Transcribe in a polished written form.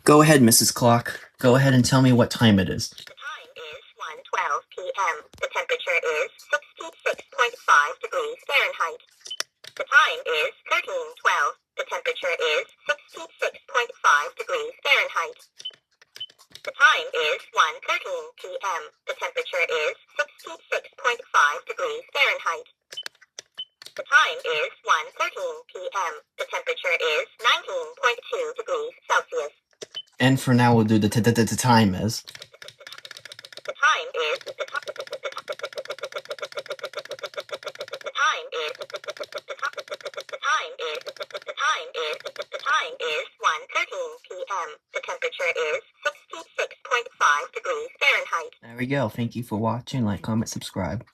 Go ahead, Mrs. Clock. Go ahead and tell me what time it is. The time is 1:12 p.m. The temperature is 66.5 degrees Fahrenheit. The time is 13:12. The temperature is 66.5 degrees Fahrenheit. The time is 1:13 p.m. The temperature is 66.5 degrees Fahrenheit. The time is 1:13 p.m. The temperature is 19.2 degrees Celsius. And for now, we'll do the time is. The time is 1:13 p.m. The temperature is 66.5 degrees Fahrenheit. There we go. Thank you for watching. Like, comment, subscribe.